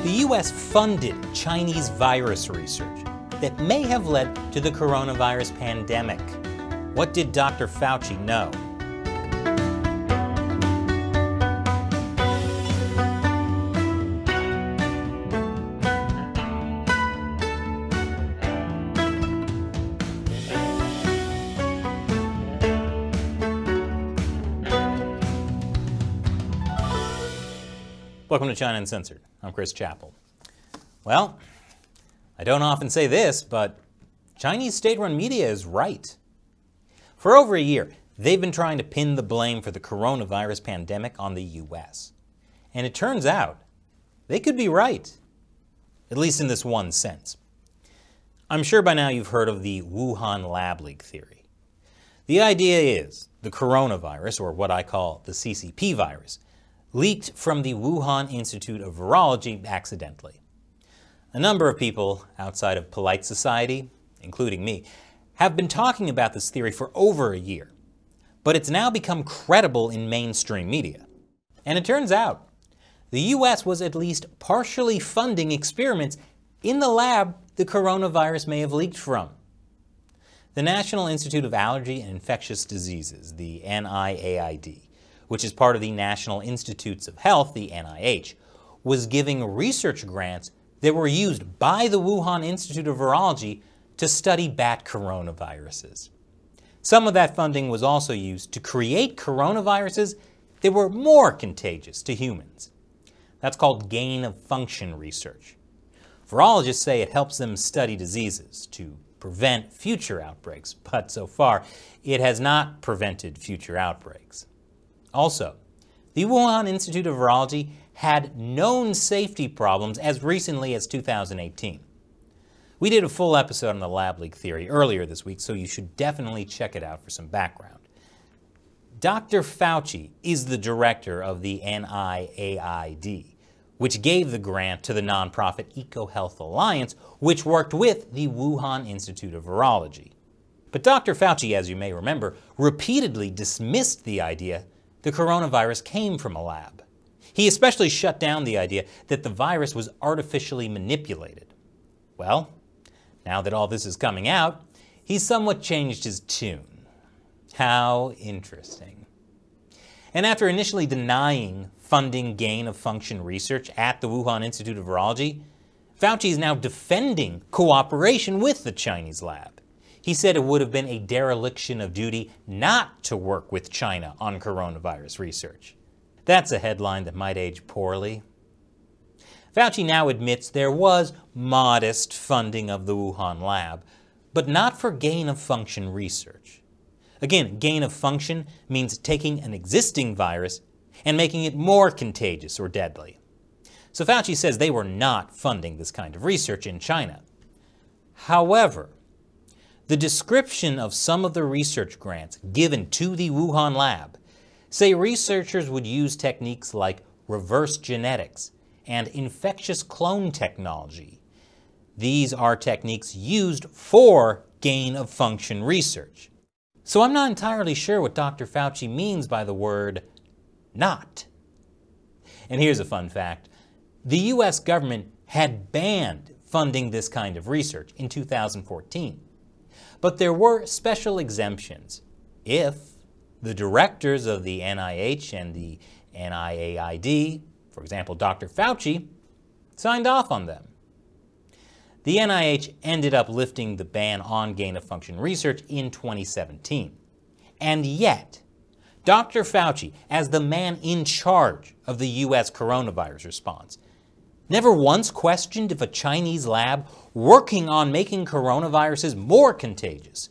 The US funded Chinese virus research that may have led to the coronavirus pandemic. What did Dr. Fauci know? Welcome to China Uncensored. I'm Chris Chappell. Well, I don't often say this, but Chinese state-run media is right. For over a year, they've been trying to pin the blame for the coronavirus pandemic on the US. And it turns out they could be right, at least in this one sense. I'm sure by now you've heard of the Wuhan lab leak theory. The idea is the coronavirus, or what I call the CCP virus, leaked from the Wuhan Institute of Virology accidentally. A number of people outside of polite society, including me, have been talking about this theory for over a year, but it's now become credible in mainstream media. And it turns out the US was at least partially funding experiments in the lab the coronavirus may have leaked from. The National Institute of Allergy and Infectious Diseases, the NIAID, which is part of the National Institutes of Health, the NIH, was giving research grants that were used by the Wuhan Institute of Virology to study bat coronaviruses. Some of that funding was also used to create coronaviruses that were more contagious to humans. That's called gain-of-function research. Virologists say it helps them study diseases to prevent future outbreaks, but so far it has not prevented future outbreaks. Also, the Wuhan Institute of Virology had known safety problems as recently as 2018. We did a full episode on the lab leak theory earlier this week, so you should definitely check it out for some background. Dr. Fauci is the director of the NIAID, which gave the grant to the nonprofit EcoHealth Alliance, which worked with the Wuhan Institute of Virology. But Dr. Fauci, as you may remember, repeatedly dismissed the idea the coronavirus came from a lab. He especially shut down the idea that the virus was artificially manipulated. Well, now that all this is coming out, he's somewhat changed his tune. How interesting. And after initially denying funding gain-of-function research at the Wuhan Institute of Virology, Fauci is now defending cooperation with the Chinese lab. He said it would have been a dereliction of duty not to work with China on coronavirus research. That's a headline that might age poorly. Fauci now admits there was modest funding of the Wuhan lab, but not for gain-of-function research. Again, gain-of-function means taking an existing virus and making it more contagious or deadly. So Fauci says they were not funding this kind of research in China. However, the description of some of the research grants given to the Wuhan lab say researchers would use techniques like reverse genetics and infectious clone technology. These are techniques used for gain-of-function research. So I'm not entirely sure what Dr. Fauci means by the word not. And here's a fun fact. The US government had banned funding this kind of research in 2014. But there were special exemptions if the directors of the NIH and the NIAID, for example, Dr. Fauci, signed off on them. The NIH ended up lifting the ban on gain-of-function research in 2017. And yet, Dr. Fauci, as the man in charge of the US coronavirus response, never once questioned if a Chinese lab working on making coronaviruses more contagious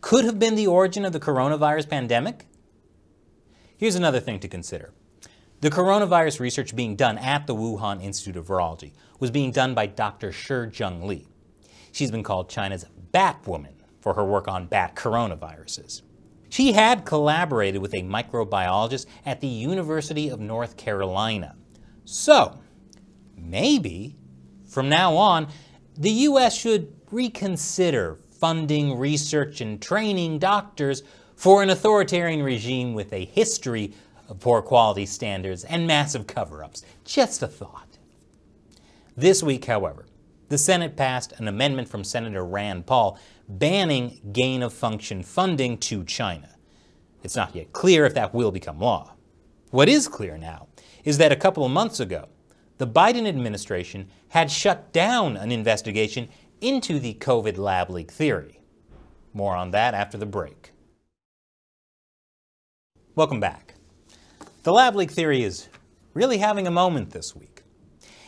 could have been the origin of the coronavirus pandemic? Here's another thing to consider. The coronavirus research being done at the Wuhan Institute of Virology was being done by Dr. Shi Li. She's been called China's Batwoman for her work on bat coronaviruses. She had collaborated with a microbiologist at the University of North Carolina. So, maybe, from now on, the US should reconsider funding research and training doctors for an authoritarian regime with a history of poor quality standards and massive cover-ups. Just a thought. This week, however, the Senate passed an amendment from Senator Rand Paul banning gain-of-function funding to China. It's not yet clear if that will become law. What is clear now is that a couple of months ago, the Biden administration had shut down an investigation into the COVID lab leak theory. More on that after the break. Welcome back. The lab leak theory is really having a moment this week.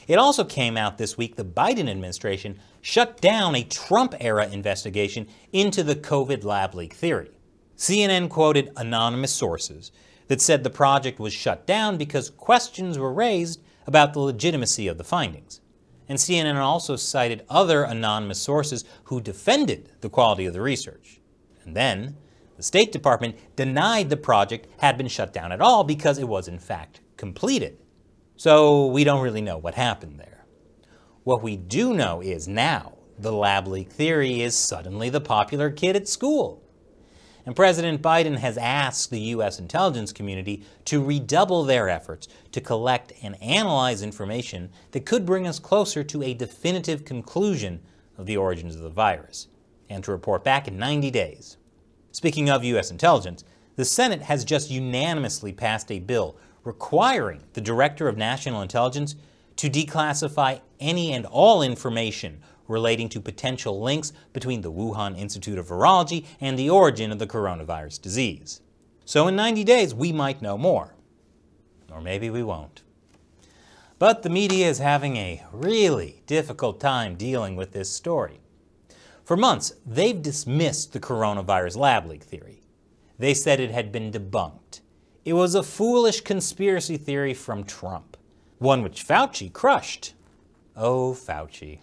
It also came out this week the Biden administration shut down a Trump-era investigation into the COVID lab leak theory. CNN quoted anonymous sources that said the project was shut down because questions were raised about the legitimacy of the findings. And CNN also cited other anonymous sources who defended the quality of the research. And then, the State Department denied the project had been shut down at all because it was in fact completed. So we don't really know what happened there. What we do know is now the lab leak theory is suddenly the popular kid at school. And President Biden has asked the U.S. intelligence community to redouble their efforts to collect and analyze information that could bring us closer to a definitive conclusion of the origins of the virus, and to report back in 90 days. Speaking of U.S. intelligence, the Senate has just unanimously passed a bill requiring the Director of National Intelligence to declassify any and all information relating to potential links between the Wuhan Institute of Virology and the origin of the coronavirus disease. So in 90 days, we might know more. Or maybe we won't. But the media is having a really difficult time dealing with this story. For months, they've dismissed the coronavirus lab leak theory. They said it had been debunked. It was a foolish conspiracy theory from Trump, one which Fauci crushed. Oh, Fauci.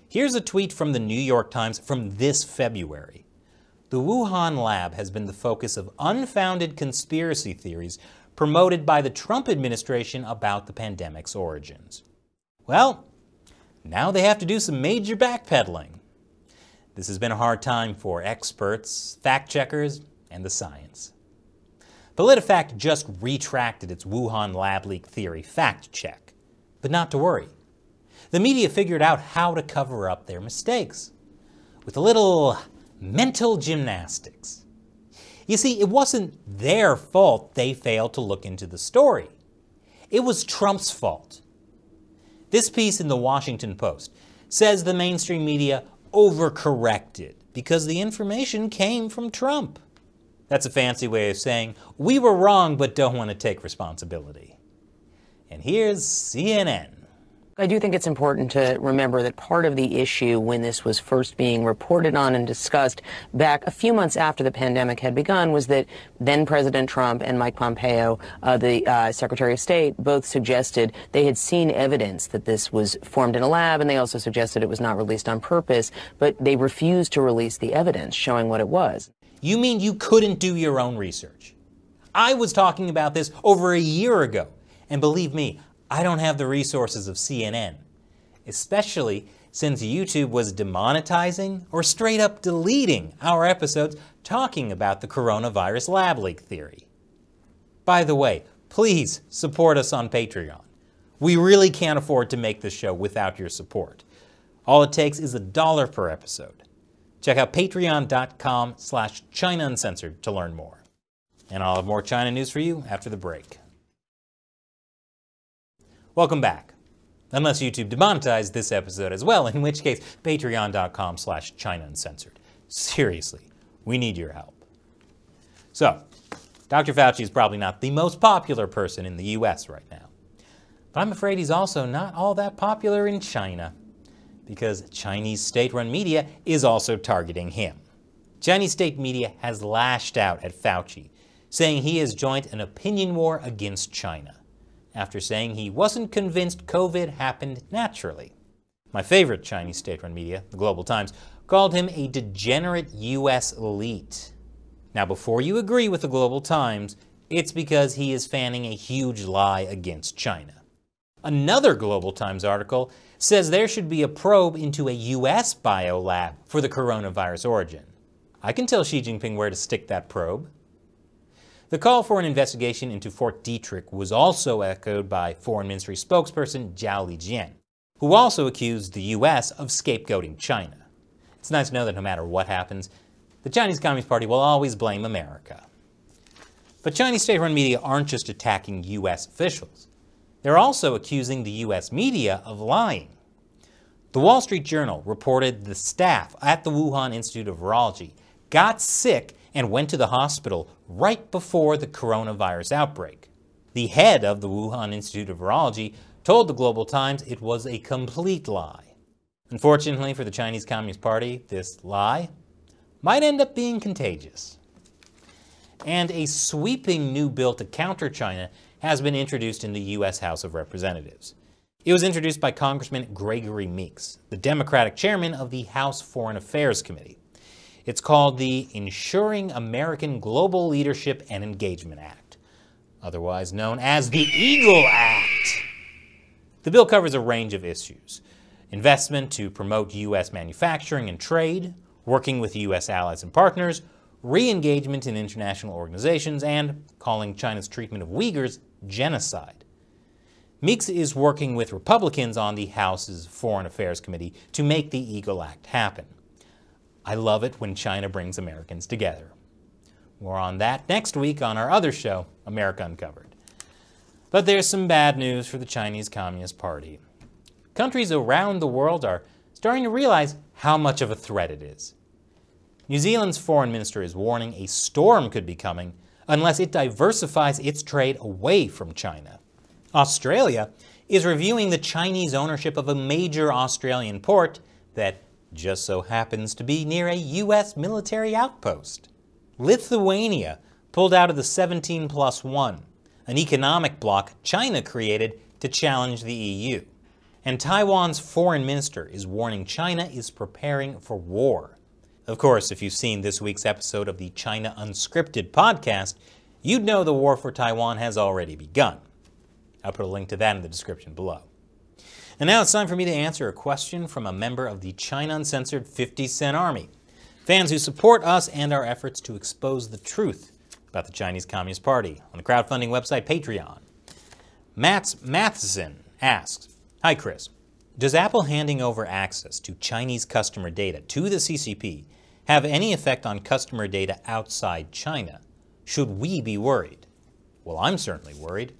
Here's a tweet from the New York Times from this February. The Wuhan lab has been the focus of unfounded conspiracy theories promoted by the Trump administration about the pandemic's origins. Well, now they have to do some major backpedaling. This has been a hard time for experts, fact-checkers, and the science. PolitiFact just retracted its Wuhan lab leak theory fact-check. But not to worry. The media figured out how to cover up their mistakes with a little mental gymnastics. You see, it wasn't their fault they failed to look into the story. It was Trump's fault. This piece in the Washington Post says the mainstream media overcorrected because the information came from Trump. That's a fancy way of saying, we were wrong but don't want to take responsibility. And here's CNN. I do think it's important to remember that part of the issue when this was first being reported on and discussed back a few months after the pandemic had begun was that then President Trump and Mike Pompeo, the Secretary of State, both suggested they had seen evidence that this was formed in a lab, and they also suggested it was not released on purpose, but they refused to release the evidence showing what it was. You mean you couldn't do your own research? I was talking about this over a year ago, and believe me, I don't have the resources of CNN, especially since YouTube was demonetizing or straight up deleting our episodes talking about the coronavirus lab leak theory. By the way, please support us on Patreon. We really can't afford to make this show without your support. All it takes is $1 per episode. Check out patreon.com/China Uncensored to learn more. And I'll have more China news for you after the break. Welcome back. Unless YouTube demonetized this episode as well, in which case patreon.com/China Uncensored. Seriously, we need your help. So, Dr. Fauci is probably not the most popular person in the US right now. But I'm afraid he's also not all that popular in China, because Chinese state-run media is also targeting him. Chinese state media has lashed out at Fauci, saying he has joined an opinion war against China, after saying he wasn't convinced COVID happened naturally. My favorite Chinese state-run media, the Global Times, called him a degenerate US elite. Now, before you agree with the Global Times, it's because he is fanning a huge lie against China. Another Global Times article says there should be a probe into a US biolab for the coronavirus origin. I can tell Xi Jinping where to stick that probe. The call for an investigation into Fort Detrick was also echoed by Foreign Ministry spokesperson Zhao Lijian. who also accused the US of scapegoating China. It's nice to know that no matter what happens, the Chinese Communist Party will always blame America. But Chinese state-run media aren't just attacking US officials. They're also accusing the US media of lying. The Wall Street Journal reported the staff at the Wuhan Institute of Virology got sick and went to the hospital right before the coronavirus outbreak. The head of the Wuhan Institute of Virology told the Global Times it was a complete lie. Unfortunately for the Chinese Communist Party, this lie might end up being contagious. And a sweeping new bill to counter China has been introduced in the U.S. House of Representatives. It was introduced by Congressman Gregory Meeks, the Democratic chairman of the House Foreign Affairs Committee. It's called the Ensuring American Global Leadership and Engagement Act, otherwise known as the Eagle Act. The bill covers a range of issues: investment to promote U.S. manufacturing and trade, working with U.S. allies and partners, re-engagement in international organizations, and calling China's treatment of Uyghurs genocide. Meeks is working with Republicans on the House's Foreign Affairs Committee to make the Eagle Act happen. I love it when China brings Americans together. More on that next week on our other show, America Uncovered. But there's some bad news for the Chinese Communist Party. Countries around the world are starting to realize how much of a threat it is. New Zealand's foreign minister is warning a storm could be coming unless it diversifies its trade away from China. Australia is reviewing the Chinese ownership of a major Australian port that just so happens to be near a U.S. military outpost. Lithuania pulled out of the 17+1, an economic bloc China created to challenge the EU. And Taiwan's foreign minister is warning China is preparing for war. Of course, if you've seen this week's episode of the China Unscripted podcast, you'd know the war for Taiwan has already begun. I'll put a link to that in the description below. And now it's time for me to answer a question from a member of the China Uncensored 50 Cent Army, fans who support us and our efforts to expose the truth about the Chinese Communist Party on the crowdfunding website Patreon. Mats Matheson asks, "Hi Chris, does Apple handing over access to Chinese customer data to the CCP have any effect on customer data outside China? Should we be worried?" Well, I'm certainly worried.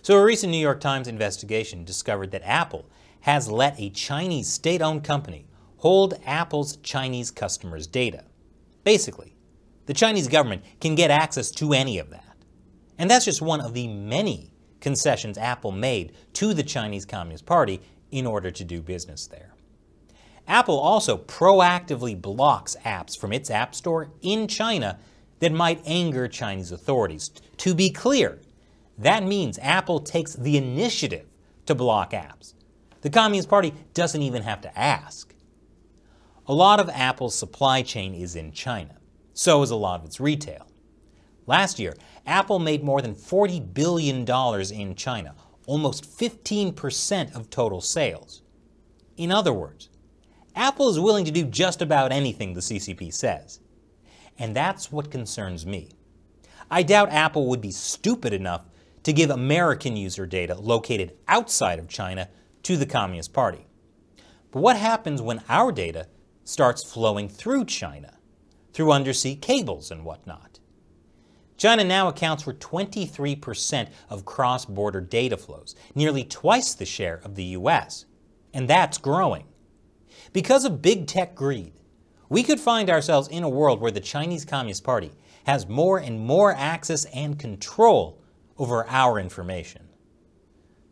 So a recent New York Times investigation discovered that Apple has let a Chinese state-owned company hold Apple's Chinese customers' data. Basically, the Chinese government can get access to any of that. And that's just one of the many concessions Apple made to the Chinese Communist Party in order to do business there. Apple also proactively blocks apps from its App Store in China that might anger Chinese authorities. To be clear, that means Apple takes the initiative to block apps. The Communist Party doesn't even have to ask. A lot of Apple's supply chain is in China. So is a lot of its retail. Last year, Apple made more than $40 billion in China, almost 15% of total sales. In other words, Apple is willing to do just about anything the CCP says. And that's what concerns me. I doubt Apple would be stupid enough to give American user data located outside of China to the Communist Party. But what happens when our data starts flowing through China, through undersea cables and whatnot? China now accounts for 23% of cross-border data flows, nearly twice the share of the US. And that's growing. Because of big tech greed, we could find ourselves in a world where the Chinese Communist Party has more and more access and control over our information.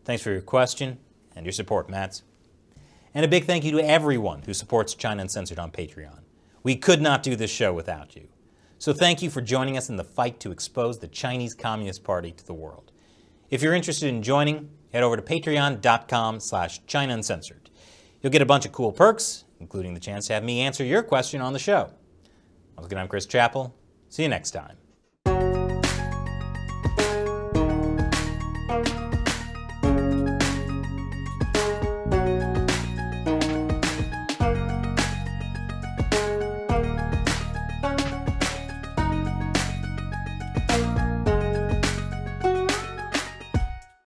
Thanks for your question and your support, Mats. And a big thank you to everyone who supports China Uncensored on Patreon. We could not do this show without you. So thank you for joining us in the fight to expose the Chinese Communist Party to the world. If you're interested in joining, head over to patreon.com/China Uncensored. You'll get a bunch of cool perks, including the chance to have me answer your question on the show. Once again, I'm Chris Chappell. See you next time.